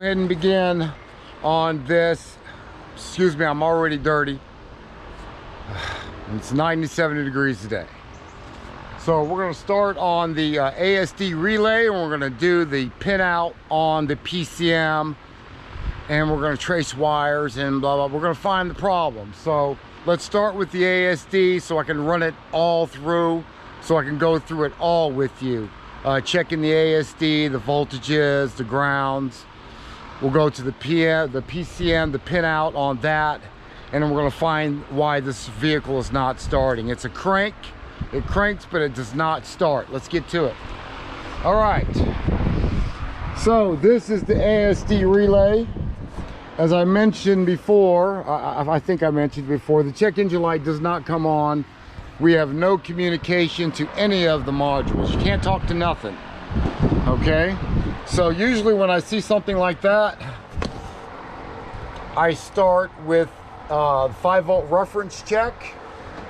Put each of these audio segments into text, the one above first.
Go ahead and begin on this. Excuse me, I'm already dirty. It's 97 degrees today. So we're going to start on the ASD relay, and we're going to do the pinout on the PCM, and we're going to trace wires and blah blah. We're going to find the problem. So let's start with the ASD so I can run it all through, so I can go through it all with you, checking the ASD, the voltages, the grounds. We'll go to the PCM, the pinout on that, and then we're going to find why this vehicle is not starting. It's a crank. It cranks, but it does not start. Let's get to it. All right. So this is the ASD relay. As I mentioned before, I think I mentioned before, the check engine light does not come on. We have no communication to any of the modules. You can't talk to nothing. Okay? So usually when I see something like that, I start with 5-volt reference check,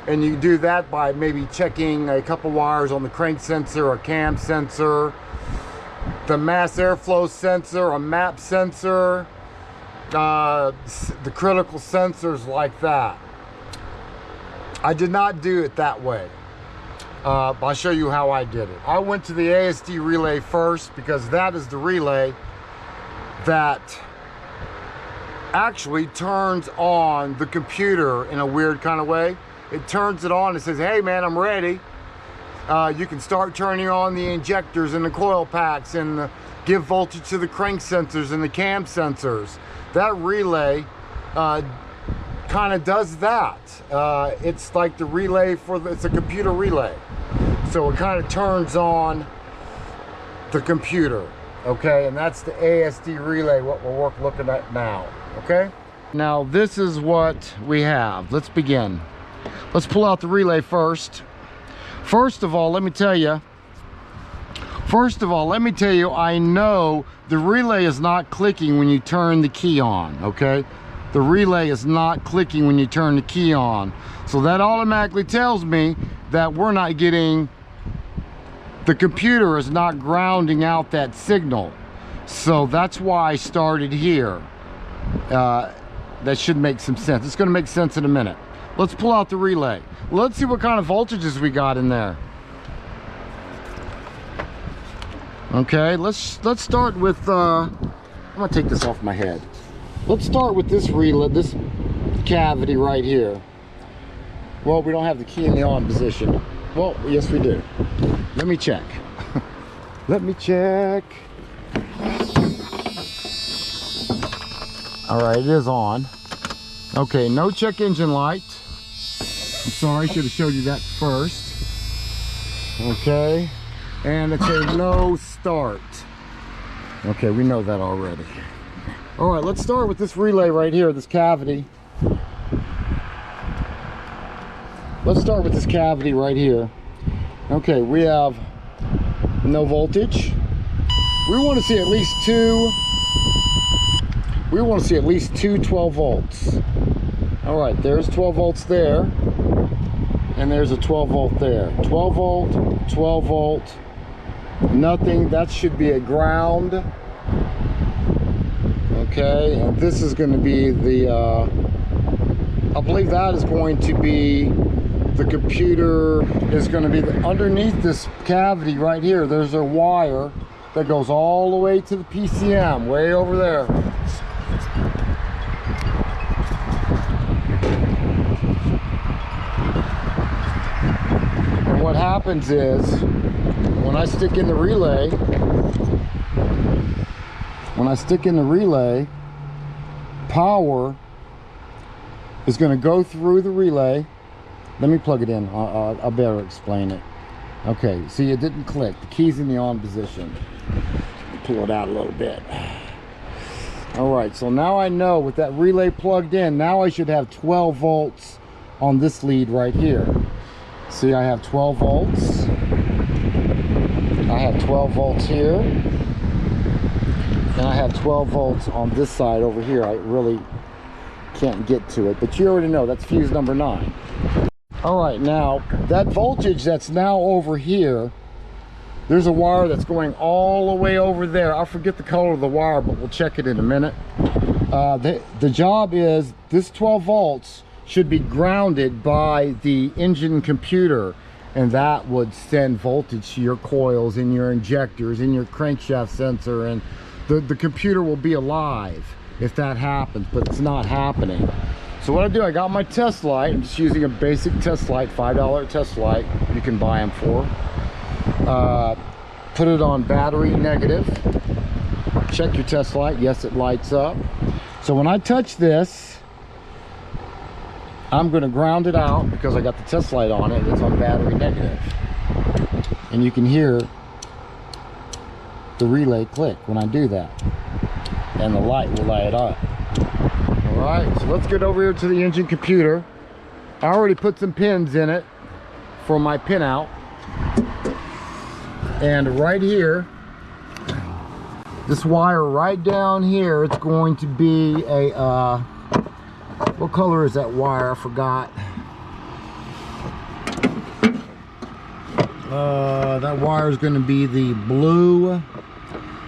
and you do that by maybe checking a couple wires on the crank sensor, a cam sensor, the mass airflow sensor, a map sensor, the critical sensors like that. I did not do it that way. I'll show you how I did it. I went to the ASD relay first because that is the relay that actually turns on the computer in a weird kind of way. It turns it on and says, hey man, I'm ready. You can start turning on the injectors and the coil packs and give voltage to the crank sensors and the cam sensors. That relay kind of does that. It's like the relay it's a computer relay. So it kind of turns on the computer, okay? And that's the ASD relay, what we're looking at now, okay? Now this is what we have. Let's begin. Let's pull out the relay first. First of all, let me tell you, I know the relay is not clicking when you turn the key on, okay? The relay is not clicking when you turn the key on. So that automatically tells me that we're not getting, the computer is not grounding out that signal. So that's why I started here. That should make some sense. It's gonna make sense in a minute. Let's pull out the relay. Let's see what kind of voltages we got in there. Okay, let's start with, I'm gonna take this off my head. Let's start with this relay, this cavity right here. Well, we don't have the key in the on position. Well, yes we do. Let me check. Let me check. All right, it is on. Okay, no check engine light. I'm sorry, I should have showed you that first. Okay, and it's a no start. Okay, we know that already. All right, let's start with this relay right here, this cavity. Let's start with this cavity right here. Okay, we have no voltage. We want to see at least two. We want to see at least two 12 volts. All right, there's 12 volts there, and there's a 12 volt there. 12 volt, 12 volt, nothing. That should be a ground. Okay, and this is going to be the, I believe that is going to be, the computer is going to be underneath this cavity right here. There's a wire that goes all the way to the PCM, way over there. And what happens is, when I stick in the relay, power is going to go through the relay. Let me plug it in. I'll better explain it. Okay, see, it didn't click. The key's in the on position. Pull it out a little bit. All right, so now I know with that relay plugged in, now I should have 12 volts on this lead right here. See, I have 12 volts. I have 12 volts here. And I have 12 volts on this side over here. I really can't get to it, but you already know that's fuse number 9. All right, now that voltage that's now over here There's a wire that's going all the way over there. I forget the color of the wire, but we'll check it in a minute. The job is this 12 volts should be grounded by the engine computer, and that would send voltage to your coils and your injectors and your crankshaft sensor, and the computer will be alive if that happens, but it's not happening. So what I do, I got my test light. I'm just using a basic test light, $5 test light. You can buy them for. Put it on battery negative. Check your test light. Yes, it lights up. So when I touch this, I'm going to ground it out because I got the test light on it. It's on battery negative. And you can hear the relay click when I do that. And the light will light up. Alright, so let's get over here to the engine computer. I already put some pins in it for my pin out. And right here, this wire right down here, it's going to be a, what color is that wire? I forgot. That wire is going to be the blue.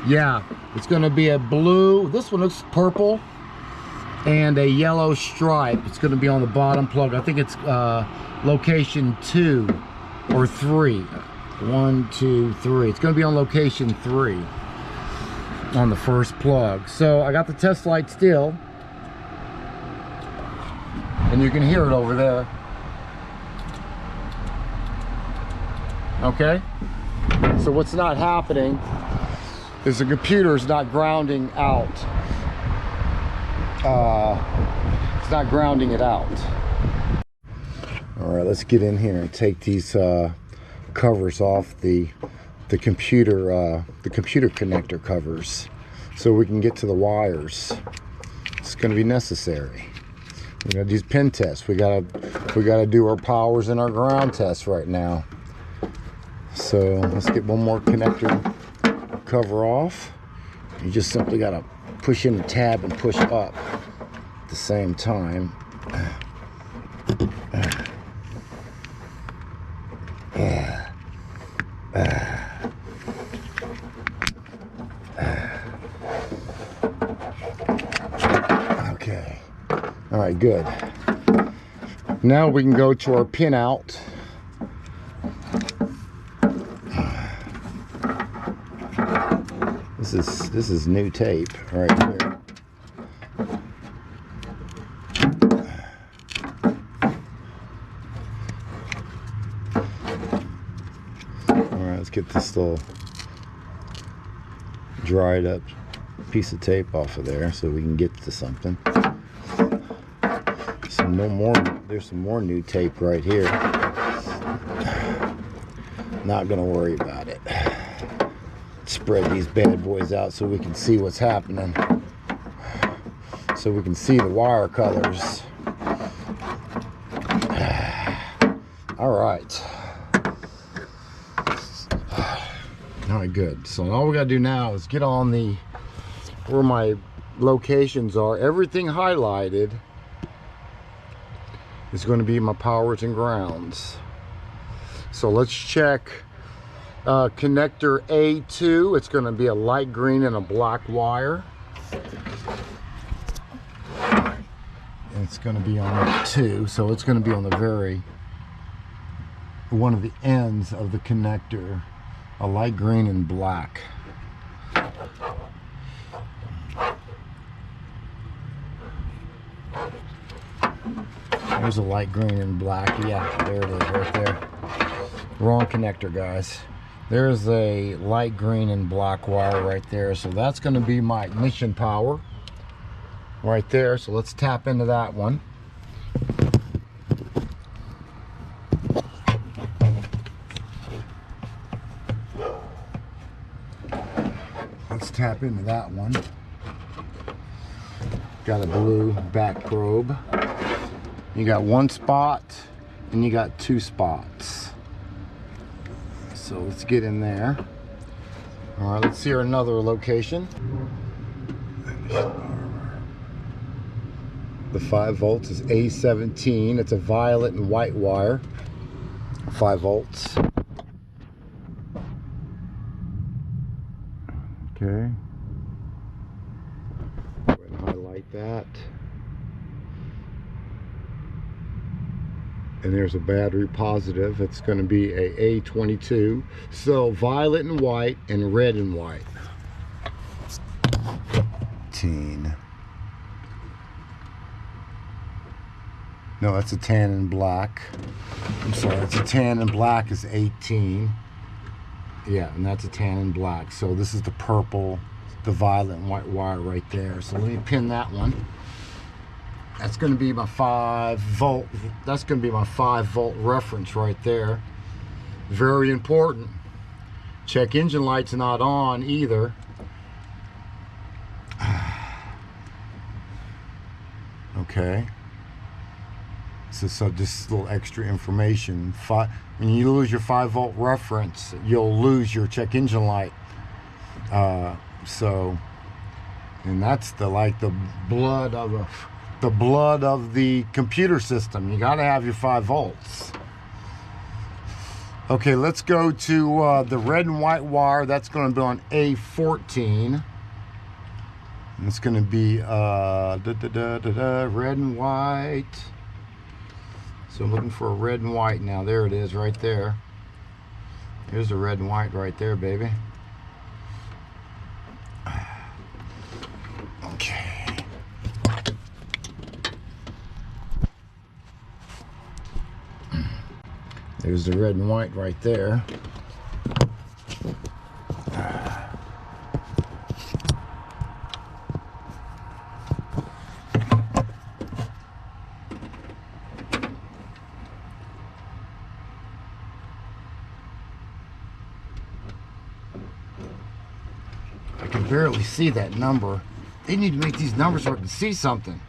Yeah, it's going to be a blue. This one looks purple and a yellow stripe. It's going to be on the bottom plug. I think it's location 2 or 3. 1, 2, 3. It's going to be on location 3 on the first plug. So I got the test light still, and you can hear it over there. Okay, so what's not happening is the computer is not grounding out. It's not grounding it out. All right, let's get in here and take these covers off the computer connector covers, so we can get to the wires. It's going to be necessary. We got these pin tests. We gotta do our powers and our ground tests right now. So let's get one more connector cover off. You just simply gotta push in the tab and push up at the same time. Okay. All right, good. Now we can go to our pin out. This is new tape right here. All right, let's get this little dried up piece of tape off of there so we can get to something. There's some more new tape right here. Not gonna worry about it. Spread these bad boys out so we can see what's happening, so we can see the wire colors. All right, good. So all we gotta do now is get on the where my locations are. Everything highlighted is going to be my powers and grounds. So let's check connector A2. It's going to be a light green and a black wire. And it's going to be on 2, so it's going to be on the one of the ends of the connector, a light green and black. There's a light green and black. Yeah, there it is right there. Wrong connector, guys. There's a light green and black wire right there. So that's going to be my ignition power right there. So let's tap into that one. Let's tap into that one. Got a blue back probe. You got 1 spot and you got 2 spots. So let's get in there. All right, let's see another location. The 5 volts is A17. It's a violet and white wire. 5 volts. Okay. Go ahead and highlight that. And there's a battery positive. It's going to be a A22. So violet and white and red and white. 18. No, that's a tan and black. I'm sorry, it's a tan and black is 18. Yeah, and that's a tan and black. So this is the purple, the violet and white wire right there. So let me pin that one. That's going to be my 5 volt. That's going to be my 5 volt reference right there. Very important. Check engine light's not on either. Okay. So just a little extra information. When you lose your 5 volt reference, you'll lose your check engine light. And that's the blood of the computer system. You got to have your 5 volts. Okay, let's go to the red and white wire. That's going to be on A14. And it's going to be red and white. So I'm looking for a red and white now. There it is right there. Here's the red and white right there, baby. Okay. There's the red and white right there. I can barely see that number. They need to make these numbers so I can see something.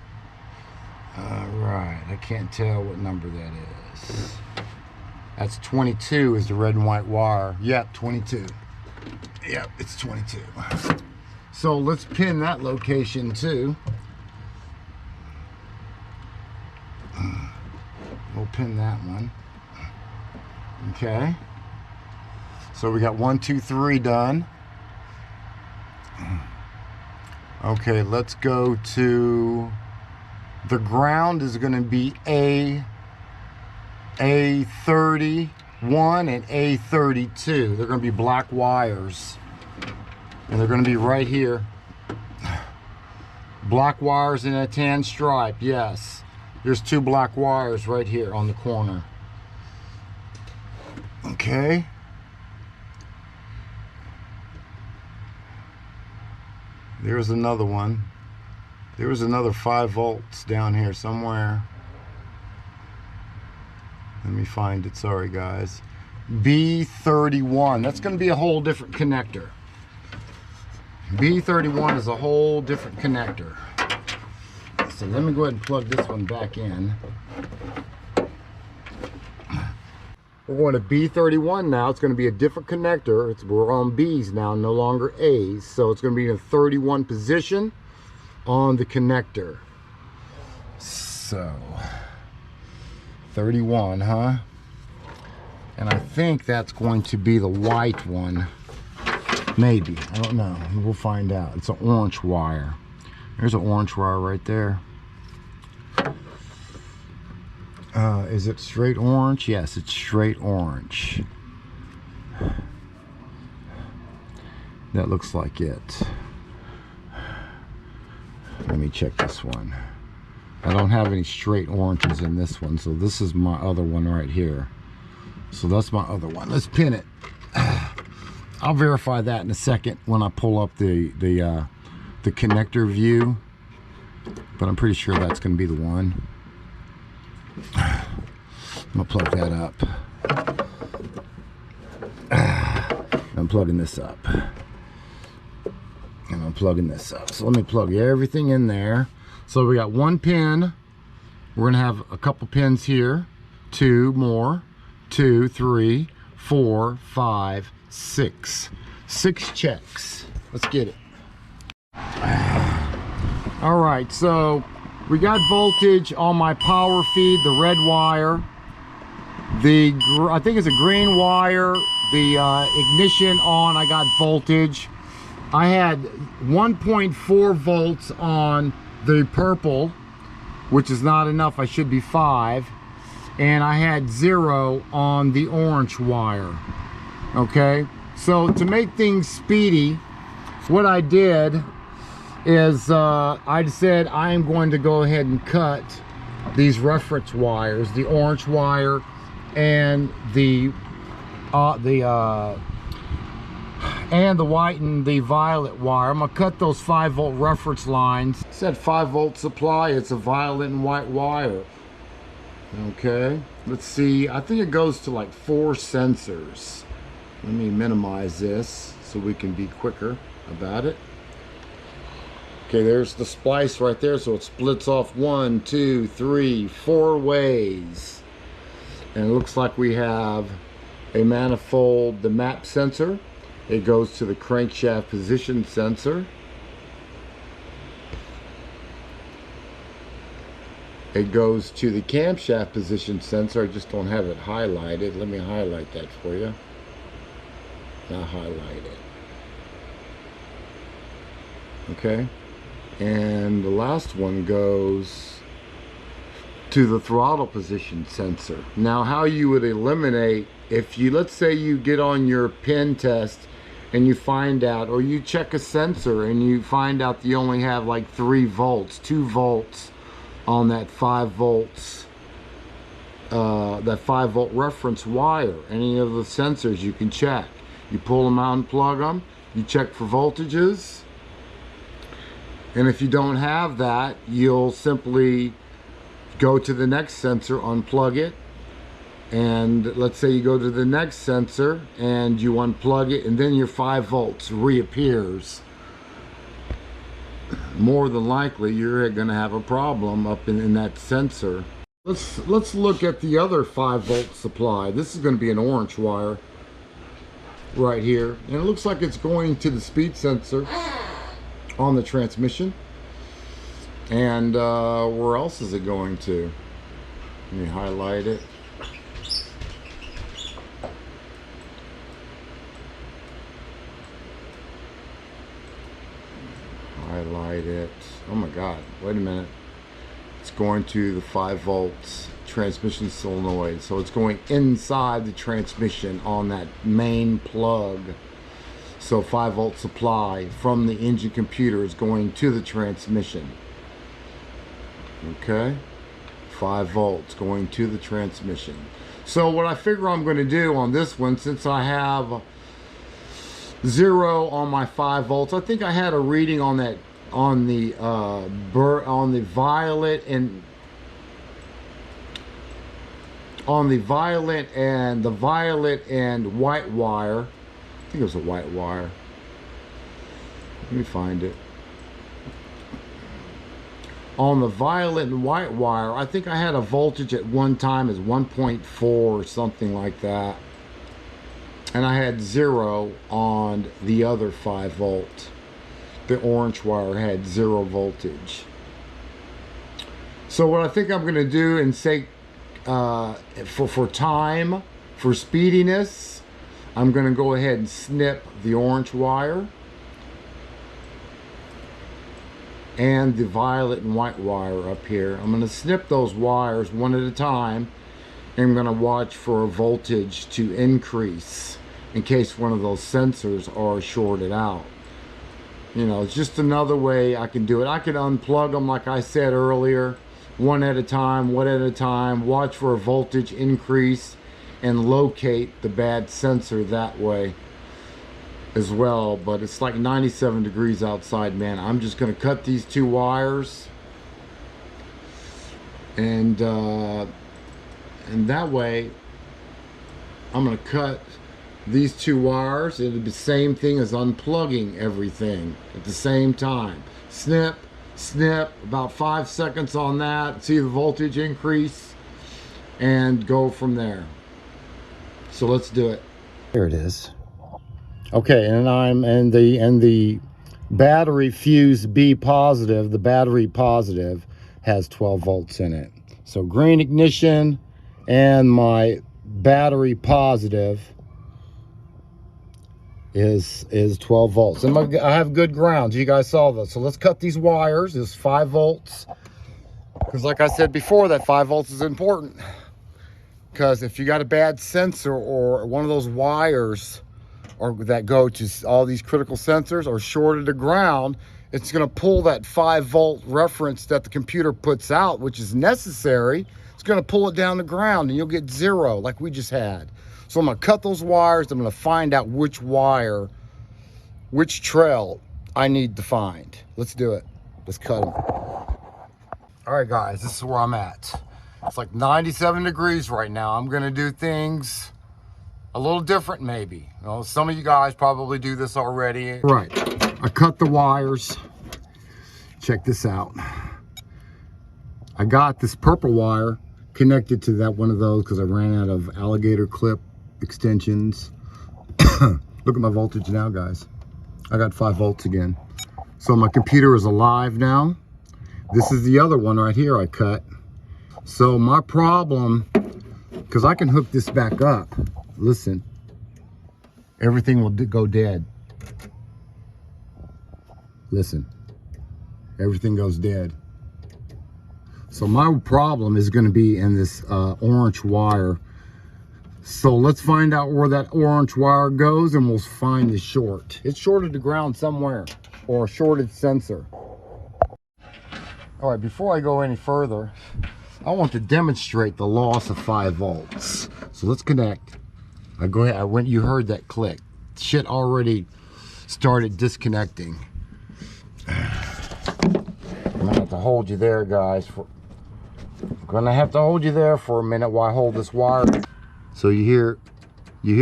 Right, I can't tell what number that is. That's 22 is the red and white wire. Yep, 22. Yep, it's 22. So let's pin that location too. We'll pin that one. Okay. So we got 1, 2, 3 done. Okay, let's go to the ground is going to be A31 and A32. They're going to be black wires. And they're going to be right here. Black wires in a tan stripe, yes. There's 2 black wires right here on the corner. Okay. There's another one. There was another 5 volts down here somewhere. Let me find it. Sorry, guys. B31. That's going to be a whole different connector. B31 is a whole different connector. So let me go ahead and plug this one back in. We're going to B31 now. It's going to be a different connector. We're on B's now, no longer A's. So it's going to be in a 31 position on the connector. So 31, huh? And I think that's going to be the white one. Maybe. I don't know. We'll find out. It's an orange wire. There's an orange wire right there. Is it straight orange? Yes, it's straight orange. That looks like it. Let me check this one. I don't have any straight oranges in this one, so this is my other one right here. So that's my other one. Let's pin it. I'll verify that in a second when I pull up the connector view, but I'm pretty sure that's going to be the one. I'm gonna plug that up. I'm plugging this up. And I'm plugging this up. So let me plug everything in there. So we got 1 pin. We're gonna have a couple pins here. 2 more. 2, 3, 4, 5, 6. 6 checks. Let's get it. All right, so we got voltage on my power feed, the red wire. I think it's a green wire. The ignition on, I got voltage. I had 1.4 volts on the purple, which is not enough. I should be 5. And I had 0 on the orange wire. Okay, so to make things speedy, what I did is I said I am going to go ahead and cut these reference wires, the orange wire and the white and the violet wire. I'm gonna cut those 5-volt reference lines. It said 5-volt supply. It's a violet and white wire. Okay, let's see. I think it goes to like 4 sensors. Let me minimize this so we can be quicker about it. Okay, there's the splice right there, so it splits off 1, 2, 3, 4 ways. And it looks like we have a manifold, the map sensor. It goes to the crankshaft position sensor. It goes to the camshaft position sensor. I just don't have it highlighted. Let me highlight that for you. Now highlight it. Okay. And the last one goes to the throttle position sensor. Now, how you would eliminate, if you, let's say you get on your pin test and you find out, or you check a sensor and you find out that you only have like 3 volts, 2 volts on that 5 volts, that 5-volt reference wire. Any of the sensors you can check. You pull them out and plug them. You check for voltages. And if you don't have that, you'll simply go to the next sensor, unplug it. And let's say you go to the next sensor and you unplug it, and then your 5 volts reappears. More than likely, you're going to have a problem up in that sensor. Let's look at the other 5-volt supply. This is going to be an orange wire right here. And it looks like it's going to the speed sensor on the transmission. And where else is it going to? Let me highlight it. Highlight it. Oh my God, wait a minute. It's going to the 5 volts transmission solenoid. So it's going inside the transmission on that main plug. So 5-volt supply from the engine computer is going to the transmission. Okay, 5 volts going to the transmission. So what I figure I'm going to do on this one, since I have 0 on my 5 volts, I think I had a reading on that on the violet and the violet and white wire. I think it was a white wire. Let me find it. On the violet and white wire, I think I had a voltage at one time as 1.4 or something like that. And I had 0 on the other 5 volt. The orange wire had 0 voltage. So what I think I'm going to do, and say for time, for speediness, I'm going to go ahead and snip the orange wire and the violet and white wire up here. I'm going to snip those wires one at a time, and I'm going to watch for a voltage to increase in case one of those sensors are shorted out. You know, it's just another way I can do it. I can unplug them like I said earlier, one at a time, watch for a voltage increase and locate the bad sensor that way as well. But it's like 97 degrees outside, man. I'm just going to cut these 2 wires, and that way I'm going to cut these 2 wires. It'll be the same thing as unplugging everything at the same time. Snip, snip, about 5 seconds on that, see the voltage increase, and go from there. So let's do it. Here it is. Okay, and I'm in the battery fuse B positive. The battery positive has 12 volts in it. So green ignition, and my battery positive is 12 volts. And I have good grounds. You guys saw that. So let's cut these wires. It's 5 volts. Because like I said before, that 5 volts is important. Because if you got a bad sensor or one of those wires or that go to all these critical sensors or shorted to ground, it's going to pull that 5 volt reference that the computer puts out, which is necessary. It's going to pull it down to ground and you'll get 0 like we just had. So I'm going to cut those wires. I'm going to find out which wire, which trail I need to find. Let's do it. Let's cut them. All right, guys, this is where I'm at. It's like 97 degrees right now. I'm going to do things a little different maybe. You know, some of you guys probably do this already. Right. I cut the wires. Check this out. I got this purple wire connected to that one of those because I ran out of alligator clip extensions. Look at my voltage now, guys. I got 5 volts again. So my computer is alive now. This is the other one right here I cut. So my problem, because I can hook this back up. Listen, everything will go dead. Listen, everything goes dead. So my problem is going to be in this orange wire. So let's find out where that orange wire goes and we'll find the short. It's shorted to ground somewhere or a shorted sensor. All right, before I go any further, I want to demonstrate the loss of 5 volts. So let's connect. I go ahead. You heard that click. Shit already started disconnecting. I'm gonna have to hold you there, guys. I'm gonna have to hold you there for a minute while I hold this wire. So you hear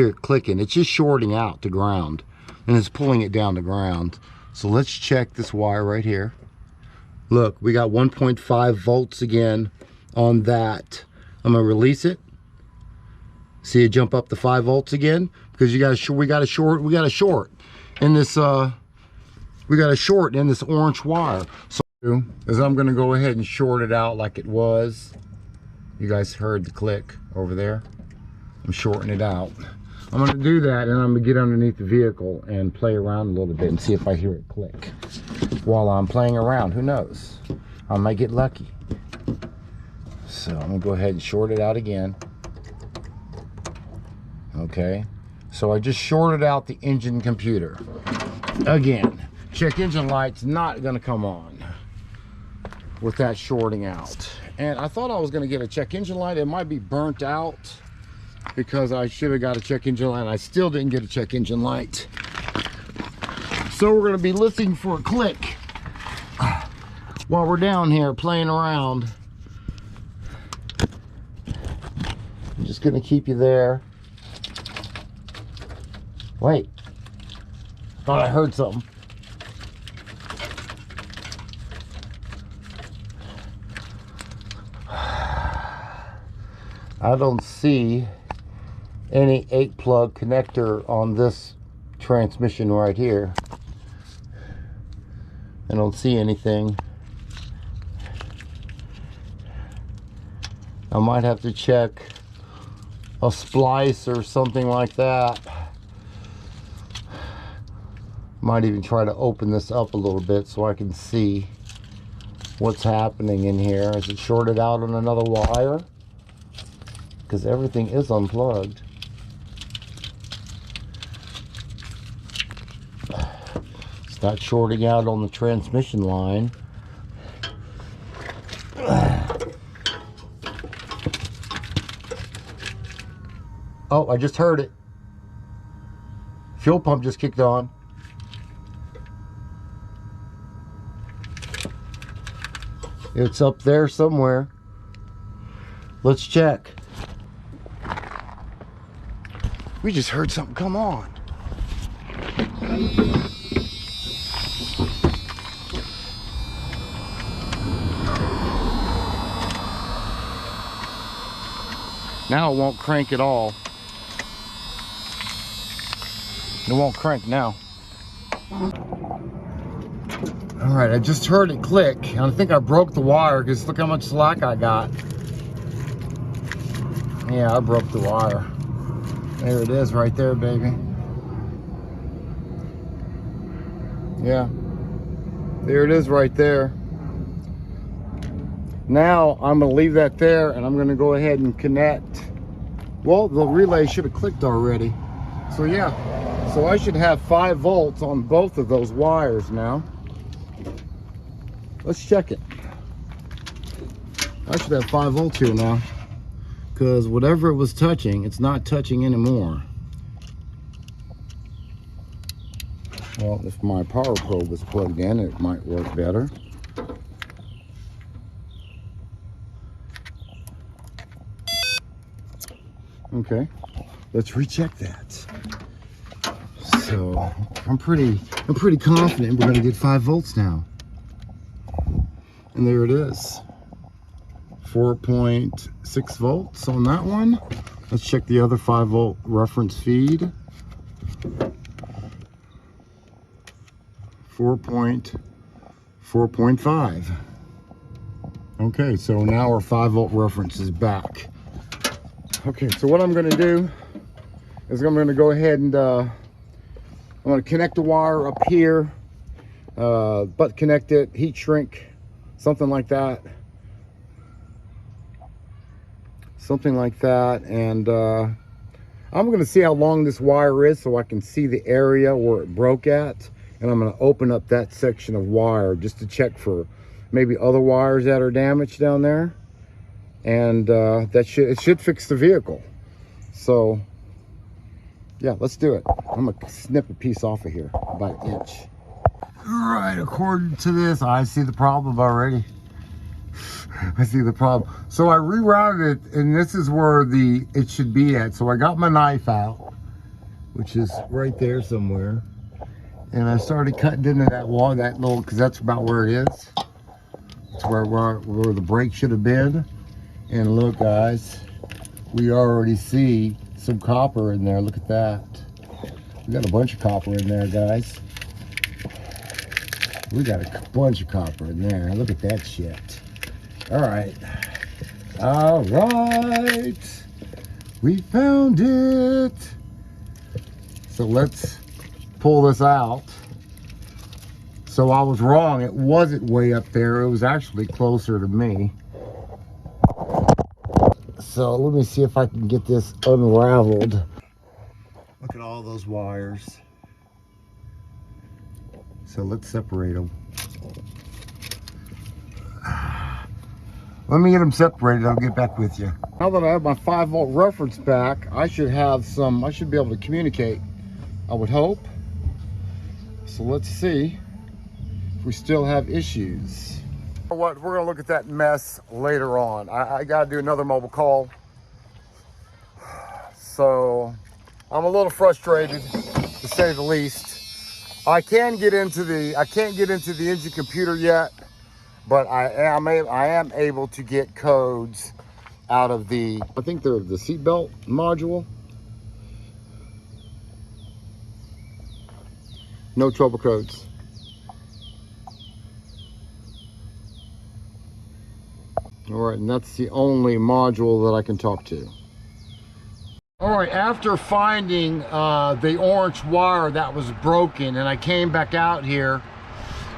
it clicking. It's just shorting out to ground, and it's pulling it down to ground. So let's check this wire right here. Look, we got 1.5 volts again on that. I'm gonna release it. See it jump up to 5 volts again because we got a short in this orange wire. So is I'm gonna go ahead and short it out like it was. You guys heard the click over there. I'm shorting it out. I'm gonna do that and I'm gonna get underneath the vehicle and play around a little bit and see if I hear it click while I'm playing around. Who knows? I might get lucky. So I'm gonna go ahead and short it out again. Okay, so I just shorted out the engine computer. Again, check engine light's not gonna come on with that shorting out. And I thought I was gonna get a check engine light. It might be burnt out because I should have got a check engine light. I still didn't get a check engine light. So we're gonna be listening for a click while we're down here playing around. I'm just gonna keep you there. Wait, thought I heard something. I don't see any 8-plug connector on this transmission right here. I don't see anything. I might have to check a splice or something like that. Might even try to open this up a little bit so I can see what's happening in here. Is it shorted out on another wire? Because everything is unplugged. It's not shorting out on the transmission line. Oh, I just heard it. Fuel pump just kicked on. It's up there somewhere. Let's check. We just heard something come on. Now it won't crank at all. It won't crank now. All right, I just heard it click. I think I broke the wire because look how much slack I got. Yeah, I broke the wire. There it is right there, baby. Yeah, there it is right there. Now I'm going to leave that there, and I'm going to go ahead and connect. Well, the relay should have clicked already. So yeah, so I should have 5 volts on both of those wires now. Let's check it. I should have 5 volts here now, because whatever it was touching, it's not touching anymore. Well, if my power probe was plugged in, it might work better. Okay, let's recheck that. So I'm pretty confident we're gonna get 5 volts now. And there it is. 4.6 volts on that one. Let's check the other 5 volt reference feed. 4.5. Okay, so now our 5 volt reference is back. Okay, so what I'm going to do is I'm going to go ahead and I'm going to connect the wire up here, butt connect it, heat shrink, something like that, and I'm going to see how long this wire is so I can see the area where it broke at, and I'm going to open up that section of wire just to check for maybe other wires that are damaged down there. And it should fix the vehicle. So yeah, let's do it. I'm gonna snip a piece off of here, about 1 inch. All right, according to this, I see the problem already. I see the problem. So I rerouted it, and this is where it should be at. So I got my knife out, which is right there somewhere, and I started cutting into that wall, because that's about where it is. It's where the brake should have been. And look, guys, we already see some copper in there. Look at that. We got a bunch of copper in there, guys. We got a bunch of copper in there. Look at that shit. All right. All right. We found it. So let's pull this out. So I was wrong. It wasn't way up there. It was actually closer to me. So let me see if I can get this unraveled. Look at all those wires. So let's separate them. Let me get them separated. I'll get back with you. Now that I have my 5 volt reference back, I should be able to communicate, I would hope. So let's see if we still have issues. What, we're gonna look at that mess later on. I gotta do another mobile call. So I'm a little frustrated, to say the least. I can't get into the engine computer yet, but I am able to get codes out of I think they're the seatbelt module. No trouble codes. All right, and that's the only module that I can talk to. All right, after finding the orange wire that was broken, and I came back out here,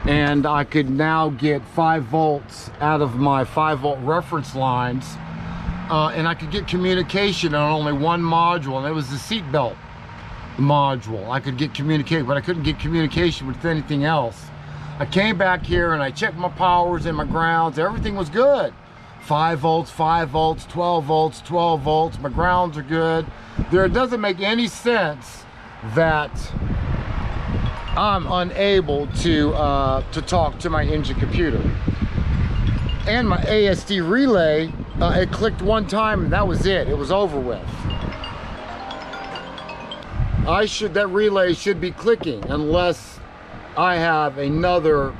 and I could now get 5 volts out of my 5 volt reference lines, and I could get communication on only one module, and it was the seatbelt module. I could get communication, but I couldn't get communication with anything else. I came back here and I checked my powers and my grounds. Everything was good. 5 volts, 5 volts, 12 volts, 12 volts. My grounds are good. It doesn't make any sense that I'm unable to talk to my engine computer. And my ASD relay, it clicked one time and that was it. It was over with. That relay should be clicking unless I have another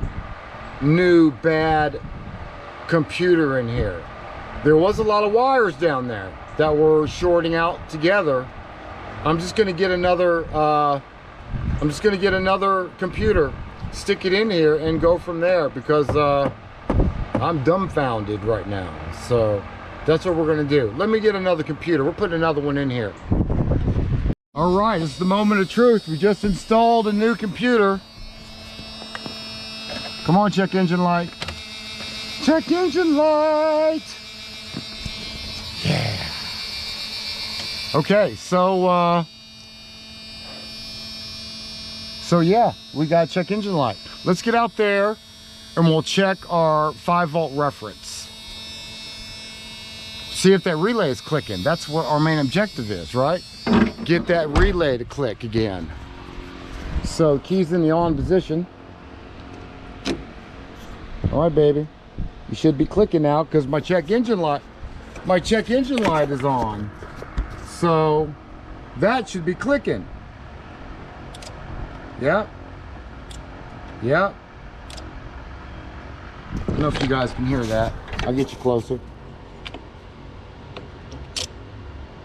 new bad computer in here. There was a lot of wires down there that were shorting out together. I'm just going to get another computer, stick it in here and go from there, because I'm dumbfounded right now. So that's what we're going to do. Let me get another computer. We're putting another one in here. All right, it's the moment of truth. We just installed a new computer. Come on, check engine light. Check engine light. Yeah. Okay, so yeah, we got check engine light. Let's get out there and we'll check our 5-volt reference. See if that relay is clicking. That's what our main objective is, right? Get that relay to click again. So keys in the on position. All right, baby. You should be clicking now because my check engine light is on. So that should be clicking. Yep. Yep. I don't know if you guys can hear that. I'll get you closer.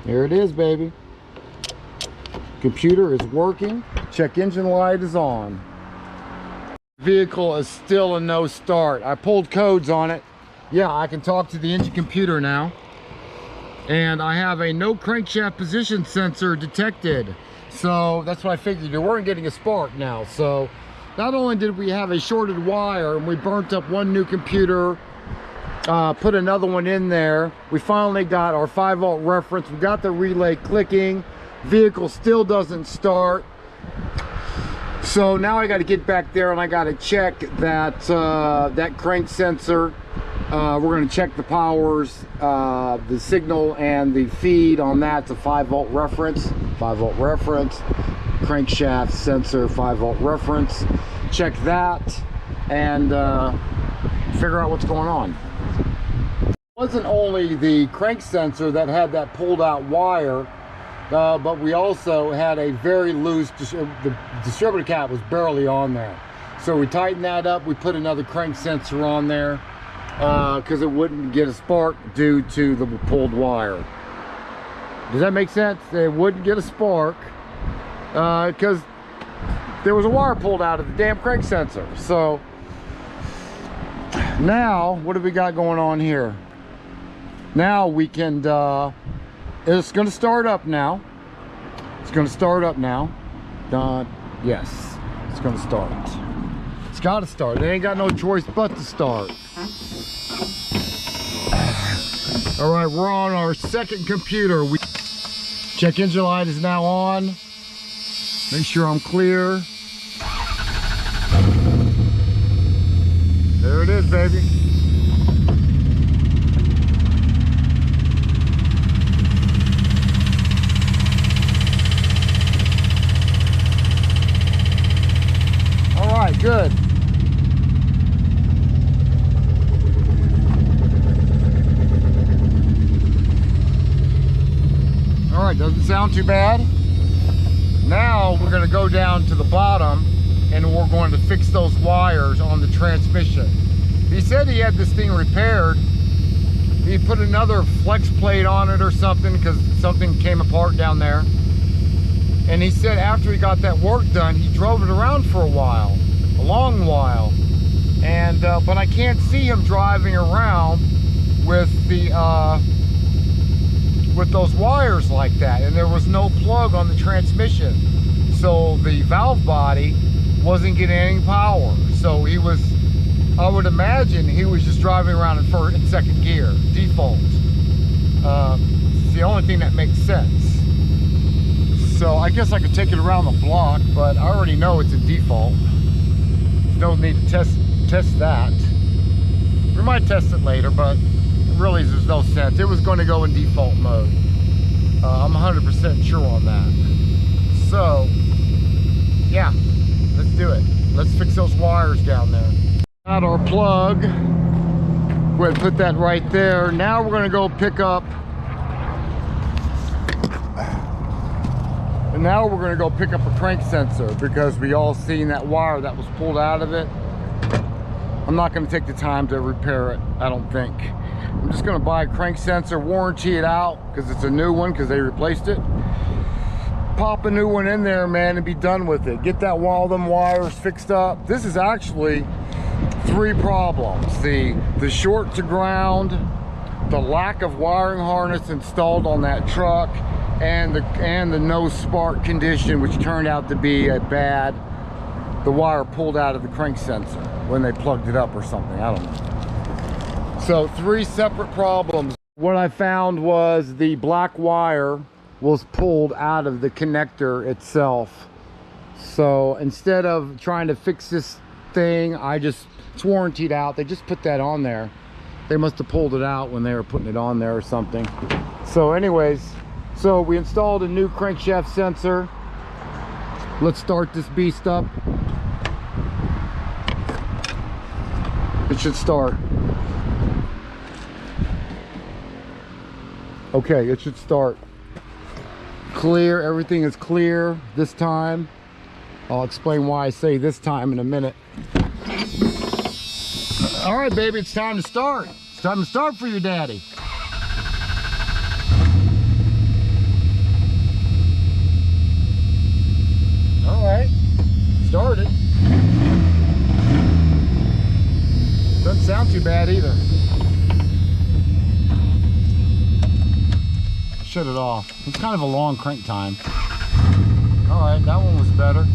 There it is, baby. Computer is working. Check engine light is on. Vehicle is still a no start. I pulled codes on it. Yeah, I can talk to the engine computer now. And I have a no crankshaft position sensor detected. So that's what I figured. We weren't getting a spark now. So not only did we have a shorted wire and we burnt up one new computer, put another one in there. We finally got our 5-volt reference. We got the relay clicking. Vehicle still doesn't start. So now I got to get back there and I got to check that that crank sensor. We're going to check the powers, the signal and the feed on that. It's a 5-volt reference. 5-volt reference. Crankshaft sensor 5-volt reference. Check that and figure out what's going on. It wasn't only the crank sensor that had that pulled out wire, but we also had a very loose, the distributor cap was barely on there. So we tightened that up, we put another crank sensor on there because it wouldn't get a spark due to the pulled wire. Does that make sense? It wouldn't get a spark because there was a wire pulled out of the damn crank sensor. So now, what have we got going on here? Now we can, it's going to start up now. It's going to start up now. Yes, it's going to start. It's got to start. It ain't got no choice but to start. All right, we're on our second computer. Check engine light is now on. Make sure I'm clear. There it is, baby. All right, good. All right, doesn't sound too bad. Now we're going to go down to the bottom and we're going to fix those wires on the transmission. He said he had this thing repaired. He put another flex plate on it or something because something came apart down there. And he said after he got that work done, he drove it around for a while, a long while. And but I can't see him driving around with the with those wires like that, and there was no plug on the transmission, so the valve body wasn't getting any power. So he was, I would imagine he was just driving around in first and second gear default. It's the only thing that makes sense. So I guess I could take it around the block, but I already know it's in default. No need to test that. We might test it later, but really there's no sense. It was going to go in default mode. I'm 100% sure on that. So yeah, let's do it. Let's fix those wires down there. Got our plug. Go ahead and put that right there. Now we're going to go pick up, and now we're going to go pick up a crank sensor because we all seen that wire that was pulled out of it. I'm not going to take the time to repair it, I don't think. I'm just going to buy a crank sensor, warranty it out because it's a new one because they replaced it. Pop a new one in there, man, and be done with it. Get that all them wires fixed up. This is actually 3 problems: the short to ground, the lack of wiring harness installed on that truck, and the no spark condition, which turned out to be a bad the wire pulled out of the crank sensor when they plugged it up or something. I don't know. So 3 separate problems. What I found was the black wire was pulled out of the connector itself. So instead of trying to fix this thing, it's warrantied out. They just put that on there. They must have pulled it out when they were putting it on there or something. So anyways, so we installed a new crankshaft sensor. Let's start this beast up. It should start. Okay, it should start. Clear, everything is clear this time. I'll explain why I say this time in a minute. All right, baby, it's time to start. It's time to start for your daddy. All right, started. Doesn't sound too bad either. Shut it off. It's kind of a long crank time. All right, that one was better.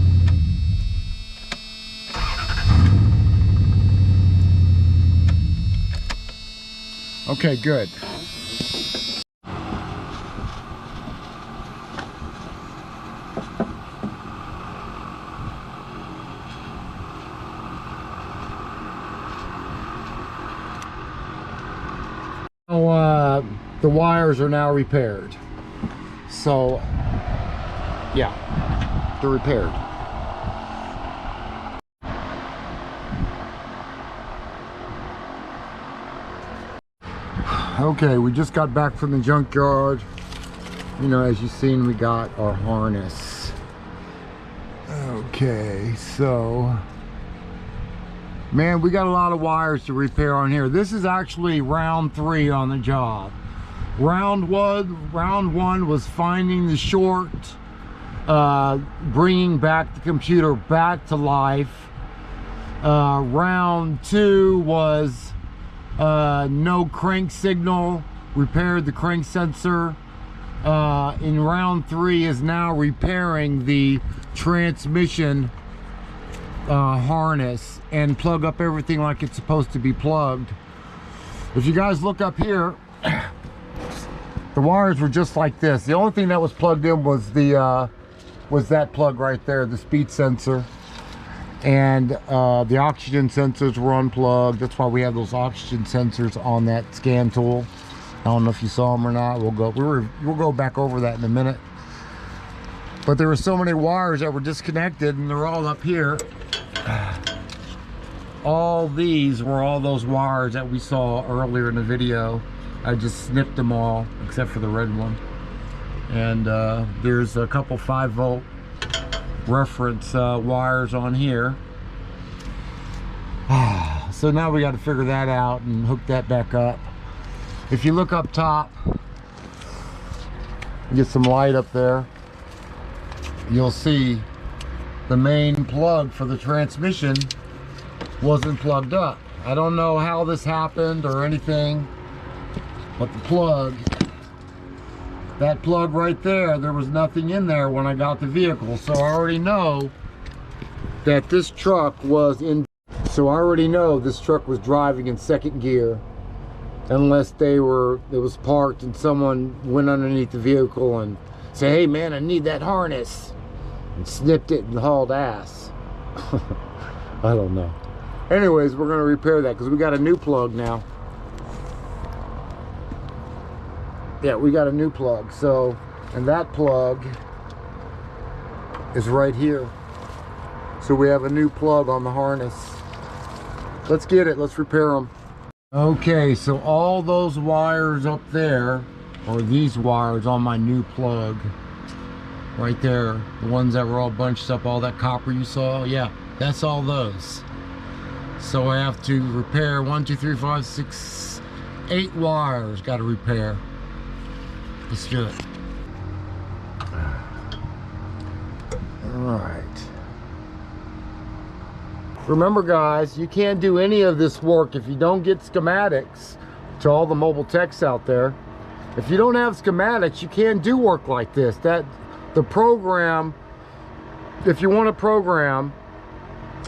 Okay, good. So, the wires are now repaired. So, yeah, they're repaired. Okay, we just got back from the junkyard. You know, as you've seen, we got our harness. Okay, so, man, we got a lot of wires to repair on here. This is actually round 3 on the job. Round one was finding the short, bringing back the computer back to life. Round 2 was no crank signal, repaired the crank sensor. In round 3 is now repairing the transmission harness and plug up everything like it's supposed to be plugged. If you guys look up here, the wires were just like this. The only thing that was plugged in was that plug right there, the speed sensor. And the oxygen sensors were unplugged. That's why we have those oxygen sensors on that scan tool. I don't know if you saw them or not. We'll go back over that in a minute. But there were so many wires that were disconnected, and they're all up here. All these were all those wires that we saw earlier in the video. I just snipped them all except for the red one. And there's a couple 5-volt reference wires on here. So now we got to figure that out and hook that back up. If you look up top, get some light up there, you'll see the main plug for the transmission wasn't plugged up. I don't know how this happened or anything, but the plug, that plug right there was nothing in there when I got the vehicle. So I already know that this truck was in, so I already know this truck was driving in 2nd gear, unless it was parked and someone went underneath the vehicle and said, hey man, I need that harness, and snipped it and hauled ass. I don't know. Anyways, we're gonna repair that because we got a new plug now. Yeah, we got a new plug. So, and that plug is right here. So we have a new plug on the harness. Let's get it, let's repair them. Okay, so all those wires up there, or these wires on my new plug, right there, the ones that were all bunched up, all that copper you saw, yeah, that's all those. So I have to repair 1, 2, 3, 4, 5, 6, 8 wires, got to repair. Let's do it. All right. Remember guys, you can't do any of this work if you don't get schematics. To all the mobile techs out there, if you don't have schematics, you can't do work like this. The program, if you want to program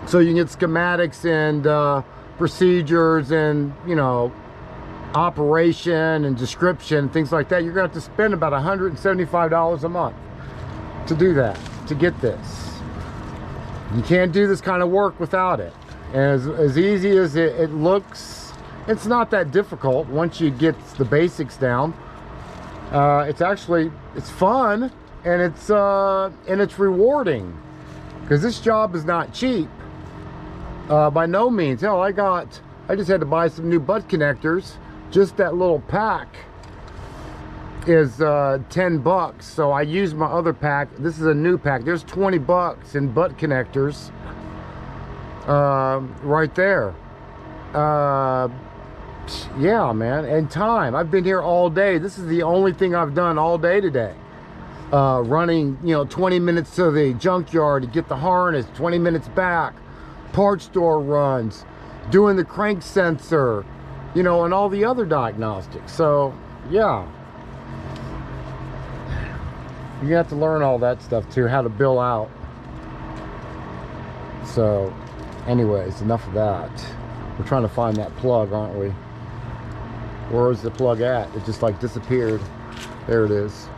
So you can get schematics and procedures and, you know, operation and description, things like that. You're gonna have to spend about $175 a month to do that, to get this. You can't do this kind of work without it. And as easy as it looks, it's not that difficult once you get the basics down. It's fun, and it's rewarding, because this job is not cheap, by no means. Hell, I just had to buy some new butt connectors. Just that little pack is 10 bucks. So I used my other pack. This is a new pack. There's 20 bucks in butt connectors right there. Yeah, man. And time. I've been here all day. This is the only thing I've done all day today. Running, you know, 20 minutes to the junkyard to get the harness, 20 minutes back, parts store runs, doing the crank sensor, you know, and all the other diagnostics. So yeah, you have to learn all that stuff too, how to bill out. So anyways, enough of that. We're trying to find that plug, aren't we? Where is the plug at? It just like disappeared. There it is.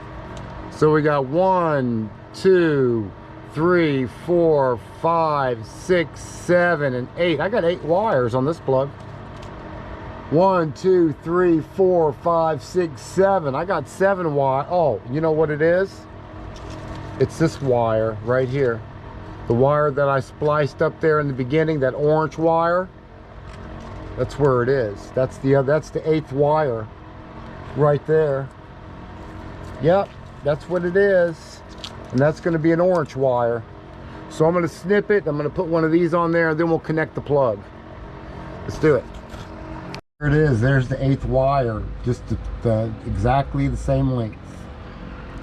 So we got 1, 2, 3, 4, 5, 6, 7, and 8. I got 8 wires on this plug. 1, 2, 3, 4, 5, 6, 7. I got 7 wire. Oh, you know what it is? It's this wire right here. The wire that I spliced up there in the beginning, that orange wire. That's where it is. That's the 8th wire right there. Yep, that's what it is. And that's going to be an orange wire. So I'm going to snip it. I'm going to put one of these on there, and then we'll connect the plug. Let's do it. There it is. There's the 8th wire, just exactly the same length.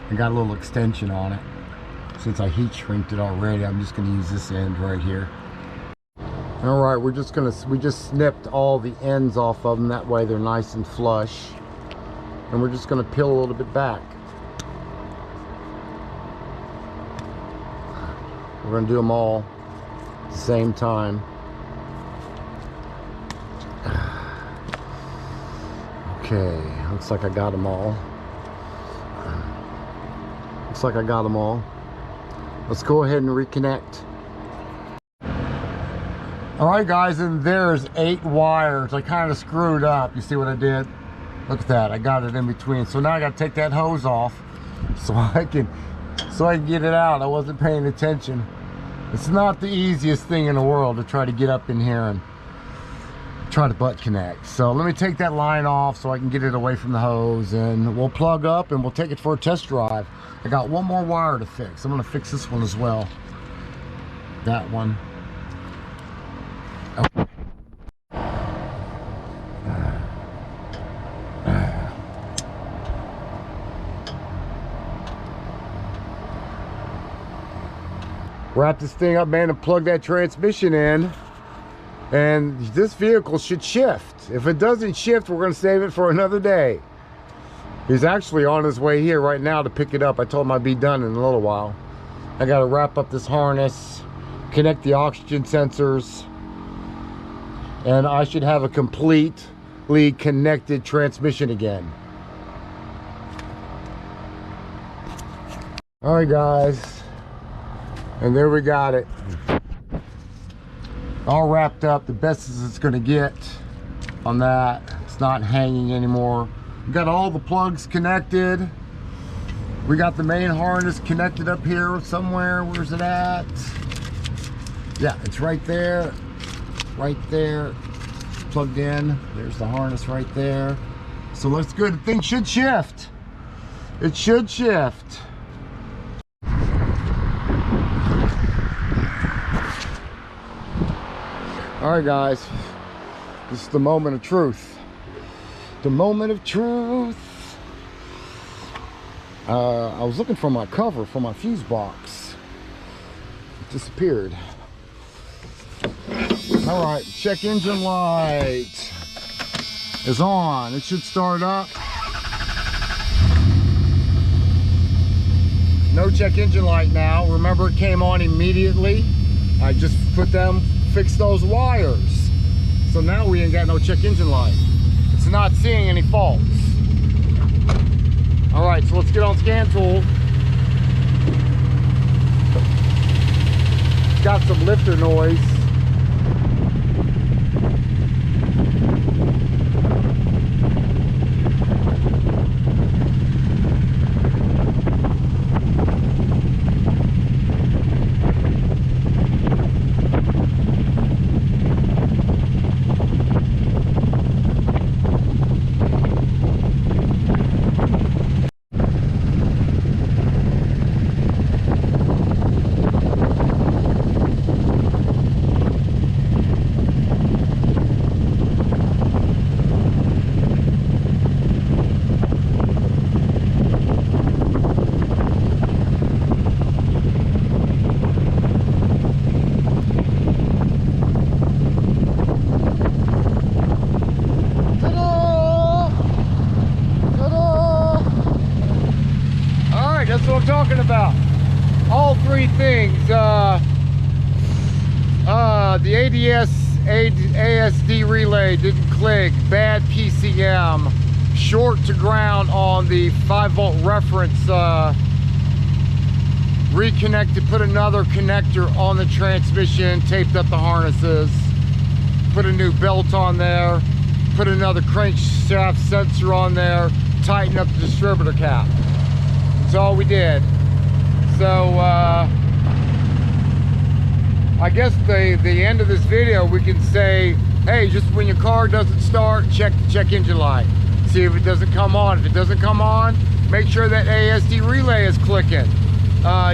I got a little extension on it. Since I heat shrinked it already, I'm just going to use this end right here. All right, we just snipped all the ends off of them. That way they're nice and flush. And we're just going to peel a little bit back. We're going to do them all at the same time. Okay, looks like I got them all. Looks like I got them all. Let's go ahead and reconnect. All right, guys, and there's 8 wires. I kind of screwed up. You see what I did? Look at that. I got it in between. So now I got to take that hose off so I can get it out. I wasn't paying attention. It's not the easiest thing in the world to try to get up in here and try to butt connect. So let me take that line off so I can get it away from the hose, and we'll plug up and we'll take it for a test drive. I got one more wire to fix. I'm going to fix this one as well. That one. Oh. Wrap this thing up, man, and plug that transmission in, and this vehicle should shift. If it doesn't shift, we're going to save it for another day. He's actually on his way here right now to pick it up. I told him I'd be done in a little while. I got to wrap up this harness, connect the oxygen sensors, and I should have a completely connected transmission again. All right, guys. And there we got it. All wrapped up, the best as it's gonna get on that. It's not hanging anymore. We got all the plugs connected. We got the main harness connected up here somewhere. Where's it at? Yeah, it's right there. Right there. Plugged in. There's the harness right there. So looks good. The thing should shift. It should shift. All right, guys, this is the moment of truth. The moment of truth. I was looking for my cover for my fuse box. It disappeared. All right, check engine light is on. It should start up. No check engine light now. Remember, it came on immediately. I just put them fix those wires. So now we ain't got no check engine light. It's not seeing any faults. All right, so let's get on scan tool. It's got some lifter noise. That's what I'm talking about. All three things. The ASD relay didn't click. Bad PCM. Short to ground on the 5-volt reference. Reconnected. Put another connector on the transmission. Taped up the harnesses. Put a new belt on there. Put another crankshaft sensor on there. Tighten up the distributor cap. That's all we did. So I guess the end of this video we can say, hey, just when your car doesn't start, check the check engine light. See if it doesn't come on. If it doesn't come on, make sure that ASD relay is clicking.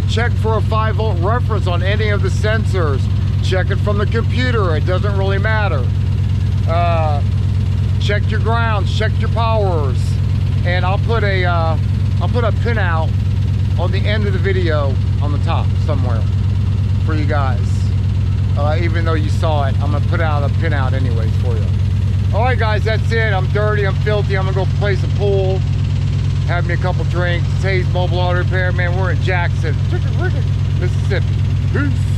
Check for a 5-volt reference on any of the sensors. Check it from the computer. It doesn't really matter. Check your grounds. Check your powers. And I'll put a pinout on the end of the video on the top somewhere for you guys. Even though you saw it, I'm gonna put out a pinout anyways for you. All right, guys, that's it. I'm dirty, I'm filthy. I'm gonna go play some pool, have me a couple drinks. Hayes Mobile Auto Repair, man. We're in Jackson, Mississippi. Peace.